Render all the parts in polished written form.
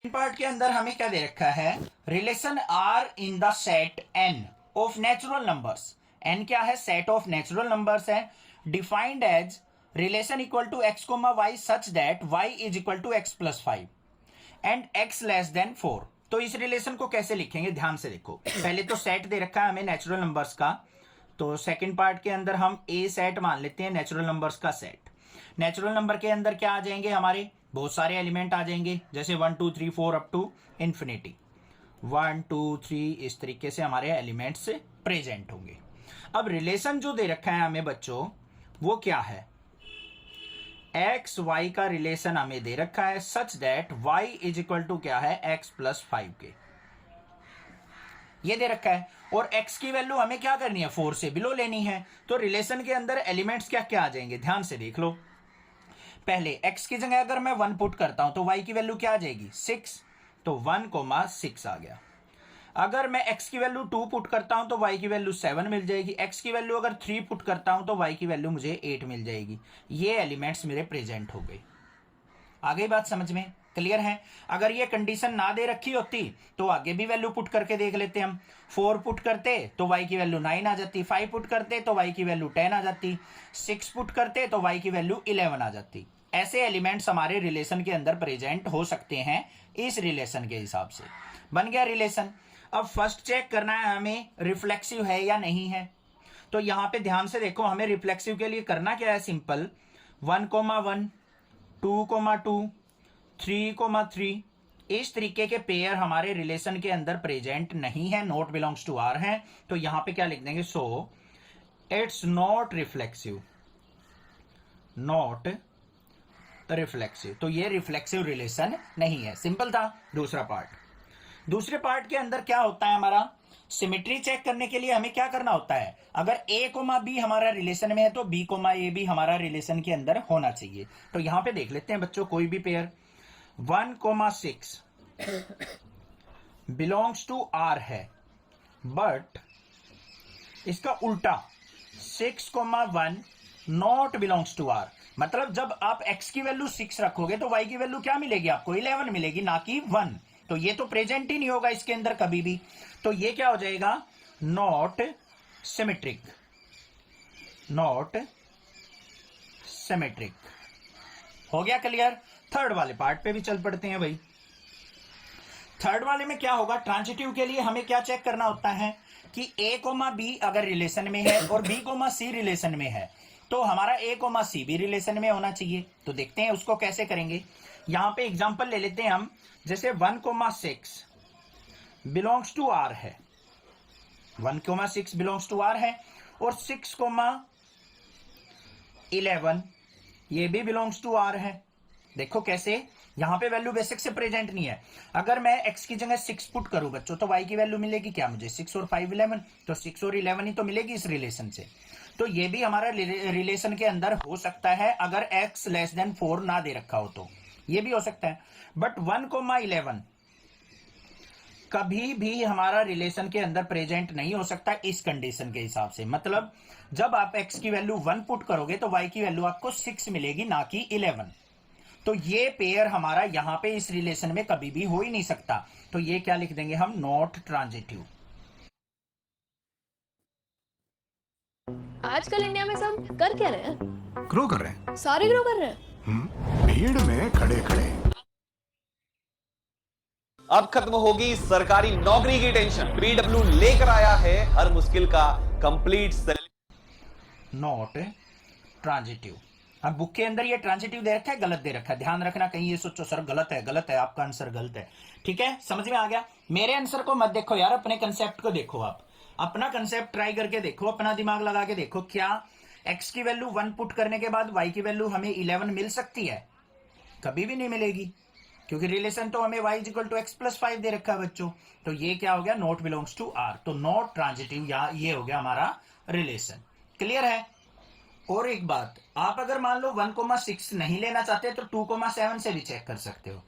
Part के अंदर हमें क्या दे रखा है, relation are in the set N of natural numbers. N क्या है, सेट ऑफ नेचुरल नंबर्स है, defined as relation equal to x comma y such that y is equal to x plus 5 and x less than 4। तो इस relation को कैसे लिखेंगे, ध्यान से देखो। पहले तो सेट दे रखा है हमें नेचुरल नंबर्स का, तो सेकंड पार्ट के अंदर हम ए सेट मान लेते हैं, नेचुरल नंबर्स का सेट। नेचुरल नंबर के अंदर क्या आ जाएंगे, हमारे बहुत सारे एलिमेंट आ जाएंगे, जैसे 1 2 3 4 अप टू इंफिनिटी, 1 2 3 इस तरीके से हमारे एलिमेंट्स प्रेजेंट होंगे। अब रिलेशन जो दे रखा है हमें बच्चों, वो क्या है, एक्स वाई का रिलेशन हमें दे रखा है such that y is equal to क्या है, एक्स प्लस 5 के, ये दे रखा है। और x की वैल्यू हमें क्या करनी है, 4 से बिलो लेनी है। तो रिलेशन के अंदर एलिमेंट्स क्या क्या आ जाएंगे, ध्यान से देख लो। पहले x की जगह अगर मैं 1 पुट करता हूं तो y की वैल्यू क्या आ जाएगी, 6, तो 1,6 आ गया। अगर मैं x की वैल्यू 2 पुट करता हूं तो y की वैल्यू 7 मिल जाएगी। x की वैल्यू अगर 3 पुट करता हूं तो y की वैल्यू मुझे 8 मिल जाएगी। ये एलिमेंट्स मेरे प्रेजेंट हो गए। आगे बात समझ में क्लियर है। अगर ये कंडीशन ना दे रखी होती तो आगे भी वैल्यू पुट करके देख लेते हम। 4 पुट करते तो y की वैल्यू 9 आ जाती, 5 पुट करते तो y की वैल्यू 10 आ जाती, 6 पुट करते तो y की वैल्यू 11 आ जाती। ऐसे एलिमेंट्स हमारे रिलेशन के अंदर प्रेजेंट हो सकते हैं इस रिलेशन के हिसाब से। बन गया रिलेशन। अब फर्स्ट चेक करना है हमें रिफ्लेक्सिव है या नहीं है। तो यहां पे ध्यान से देखो, हमें रिफ्लेक्सिव के लिए करना क्या है, सिंपल 1,1 2,2 3,3 इस तरीके के पेयर हमारे रिलेशन के अंदर प्रेजेंट नहीं है, नॉट बिलोंग्स टू आर है। तो यहां पे क्या लिख देंगे, so it's not reflexive, not reflexive. तो ये रिफ्लेक्सिव रिलेशन नहीं है, सिंपल था। दूसरे पार्ट के अंदर क्या होता है, हमारा सिमेट्री चेक करने के लिए हमें क्या करना होता है, अगर a कोमा बी हमारा रिलेशन में है तो b कोमा ए भी हमारा रिलेशन के अंदर होना चाहिए। तो यहां पे देख लेते हैं बच्चों, कोई भी पेयर 1,6 बिलोंग्स टू आर है, बट इसका उल्टा 6,1 नॉट बिलोंग्स टू आर। मतलब जब आप x की वैल्यू 6 रखोगे तो y की वैल्यू क्या मिलेगी आपको, 11 मिलेगी, ना कि 1। तो ये तो प्रेजेंट ही नहीं होगा इसके अंदर कभी भी। तो ये क्या हो जाएगा, नॉट सिमेट्रिक, नॉट सिमेट्रिक। हो गया क्लियर। थर्ड वाले पार्ट पे भी चल पड़ते हैं भाई। थर्ड वाले में क्या होगा, ट्रांजिटिव के लिए हमें क्या चेक करना होता है कि a कोमा बी अगर रिलेशन में है और b कोमा सी रिलेशन में है तो हमारा a कोमा सी भी रिलेशन में होना चाहिए। तो देखते हैं उसको कैसे करेंगे। यहां पे एग्जांपल ले लेते हैं हम, जैसे 1,6 बिलोंग्स टू आर है, 1,6 बिलोंग्स टू आर है, और 6,11 ये भी बिलोंग्स टू आर है। देखो कैसे, यहां पे वैल्यू बेसिक से प्रेजेंट नहीं है। अगर मैं x की जगह 6 पुट करूं बच्चों तो y की वैल्यू मिलेगी क्या मुझे, 6 और 5 11, तो 6 और 11 ही तो मिलेगी इस रिलेशन से। तो ये भी हमारा रिलेशन के अंदर हो सकता है अगर x लेस देन 4 ना दे रखा हो तो ये भी हो सकता है। बट 1,11 कभी भी हमारा रिलेशन के अंदर प्रेजेंट नहीं हो सकता इस कंडीशन के हिसाब से। मतलब जब आप x की वैल्यू 1 पुट करोगे तो y की वैल्यू आपको 6 मिलेगी, ना कि 11। तो ये पेयर हमारा यहां पे इस रिलेशन में कभी भी हो ही नहीं सकता। तो ये क्या लिख देंगे हम, नॉट ट्रांजिटिव। आजकल इंडिया में सब कर क्या रहे हैं, ग्रो कर रहे हैं, सारे ग्रो कर रहे हैं। भीड़ में खड़े खड़े। अब खत्म होगी सरकारी नौकरी की टेंशन। पीडब्ल्यू लेकर आया है हर मुश्किल का कंप्लीट नॉट ट्रांजिटिव। अब बुक के अंदर ये ट्रांजिटिव दे रखा है, गलत दे रखा है, ध्यान रखना, कहीं ये सोचो सर गलत है, आपका आंसर गलत है। ठीक है, समझ में आ गया। मेरे आंसर को मत देखो यार, अपने कंसेप्ट को देखो। आप अपना कंसेप्ट ट्राई करके देखो, अपना दिमाग लगा के देखो, क्या x की वैल्यू 1 पुट करने के बाद y की वैल्यू हमें 11 मिल सकती है? कभी भी नहीं मिलेगी, क्योंकि रिलेशन तो हमें y equal to x plus 5 दे रखा है बच्चों। तो ये क्या हो गया, नॉट बिलोंग्स टू r। तो नॉट ट्रांजिटिव, या ये हो गया हमारा रिलेशन। क्लियर है। और एक बात, आप अगर मान लो 1,6 नहीं लेना चाहते तो 2,7 से भी चेक कर सकते हो।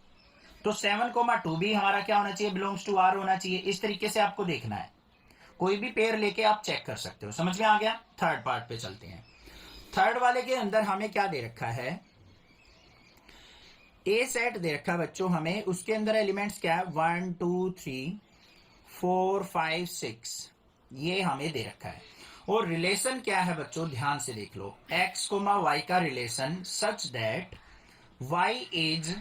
तो 7,2 भी हमारा क्या होना चाहिए, बिलोंग्स टू आर होना चाहिए। इस तरीके से आपको देखना है, कोई भी पेयर लेके आप चेक कर सकते हो। समझ में आ गया। थर्ड पार्ट पे चलते हैं। थर्ड वाले के अंदर हमें क्या दे रखा है, ए सेट दे रखा है बच्चों हमें, उसके अंदर एलिमेंट्स क्या है 1 2 3 4 5 6, ये हमें दे रखा है। और रिलेशन क्या है बच्चों, ध्यान से देख लो, x, y का relation such that y is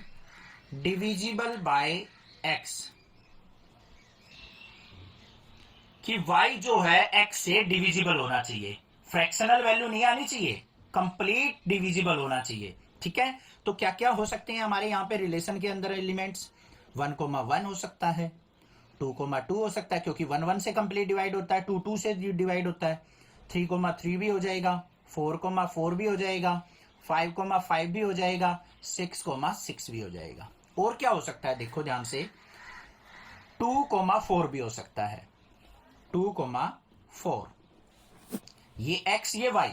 divisible by x, कि y जो है x से डिविजिबल होना चाहिए, फ्रैक्शनल वैल्यू नहीं आनी चाहिए, कंप्लीट डिविजिबल होना चाहिए। ठीक है, तो क्या क्या हो सकते हैं हमारे यहाँ पे रिलेशन के अंदर एलिमेंट्स, 1,1 हो सकता है, 2,2 हो सकता है क्योंकि 1 1 से कंप्लीट डिवाइड होता है, 2 2 से डिवाइड होता है, 3,3 भी हो जाएगा, 4,4 भी हो जाएगा, 5,5 भी हो जाएगा, 6,6 भी हो जाएगा। और क्या हो सकता है देखो ध्यान से, 2,4 भी हो सकता है, 2,4, ये x ये y,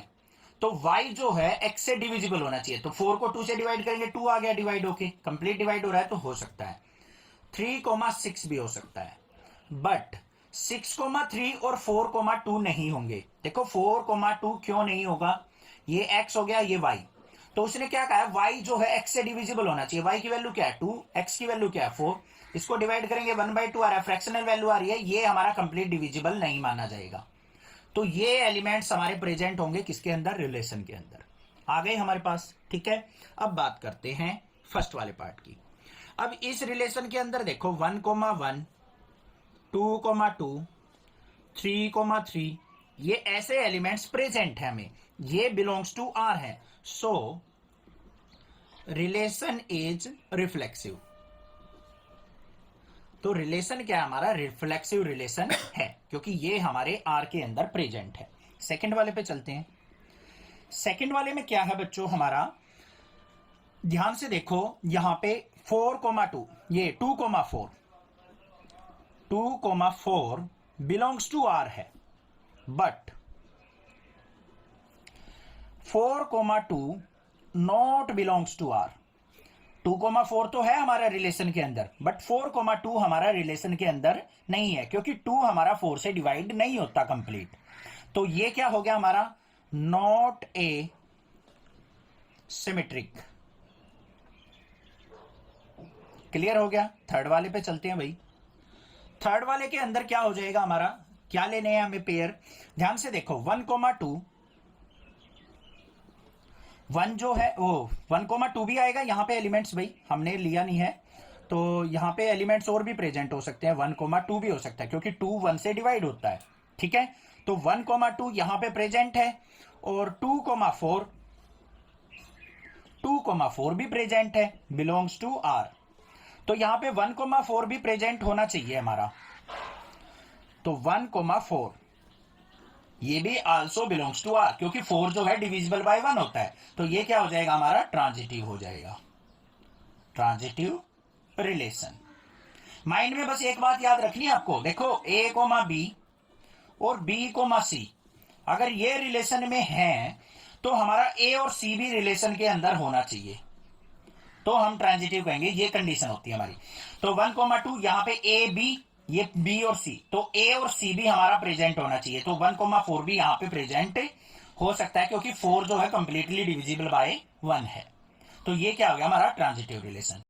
तो y जो है x से डिविजिबल होना चाहिए, तो 4 को 2 से डिवाइड करेंगे 2 आ गया डिवाइड होके, कंप्लीट डिवाइड हो रहा है, तो हो सकता है 3,6 भी हो सकता है, बट 6,3 और 4,2 नहीं होंगे। देखो 4,2 क्यों नहीं होगा, ये x हो गया ये y, तो उसने क्या कहा है y जो है x से डिविजिबल होना चाहिए, y की वैल्यू क्या है 2, x की वैल्यू क्या है 4, इसको डिवाइड करेंगे 1/2 आ रहा है, फ्रैक्शनल वैल्यू आ रही है, ये हमारा कंप्लीट डिविजिबल नहीं माना जाएगा। तो ये एलिमेंट्स हमारे प्रेजेंट होंगे किसके अंदर, रिलेशन के अंदर। आ गए हमारे पास, ठीक है। अब बात करते हैं फर्स्ट वाले पार्ट की। अब इस रिलेशन के अंदर देखो 1,1 2,2 3,3 ये ऐसे एलिमेंट्स प्रेजेंट है हमें, ये बिलोंग्स टू आर है, सो रिलेशन इज रिफ्लेक्सिव। तो रिलेशन क्या है हमारा, रिफ्लेक्सिव रिलेशन है, क्योंकि ये हमारे आर के अंदर प्रेजेंट है। सेकंड वाले पे चलते हैं। सेकंड वाले में क्या है बच्चों हमारा, ध्यान से देखो यहां पे 4,2 ये 2,4 बिलोंग्स टू आर है, but 4,2 not belongs to R. 2,4 तो है हमारा रिलेशन के अंदर, बट 4,2 हमारा रिलेशन के अंदर नहीं है, क्योंकि 2 हमारा 4 से डिवाइड नहीं होता कंप्लीट। तो ये क्या हो गया हमारा, नॉट ए सिमेट्रिक। क्लियर हो गया। थर्ड वाले पे चलते हैं भाई। थर्ड वाले के अंदर क्या हो जाएगा हमारा, क्या लेने हैं हमें पेयर, ध्यान से देखो 1,2 1 जो है वो 1,2 भी आएगा यहाँ पे एलिमेंट्स, भाई हमने लिया नहीं है, तो यहाँ पे एलिमेंट्स और भी प्रेजेंट हो सकते हैं, 1,2 भी हो सकता है क्योंकि 2 1 से डिवाइड होता है। ठीक है, तो 1,2 यहाँ पे प्रेजेंट है, और 2,4 भी प्रेजेंट है, बिलोंग्स टू आर। तो यहाँ पे 1,4 भी प्रेजेंट होना चाहिए हमारा, तो 1,4 ये भी आल्सो बिलोंग्स टू आर, क्योंकि 4 जो है डिविजिबल बाय 1 होता है, तो ये क्या हो जाएगा हमारा, ट्रांजिटिव हो जाएगा, ट्रांजिटिव रिलेशन। माइंड में बस एक बात याद रखनी है आपको, देखो a, b और b, c अगर ये रिलेशन में है तो हमारा a और c भी रिलेशन के अंदर होना चाहिए, तो हम ट्रांजिटिव कहेंगे, ये कंडीशन होती है हमारी। तो 1,2 यहाँ पे a, b, ये b और c, तो a और c भी हमारा प्रेजेंट होना चाहिए, तो 1,4 भी यहाँ पे प्रेजेंट हो सकता है, क्योंकि 4 जो है कंप्लीटली डिविजिबल बाय 1 है। तो ये क्या हो गया हमारा ट्रांजिटिव रिलेशन।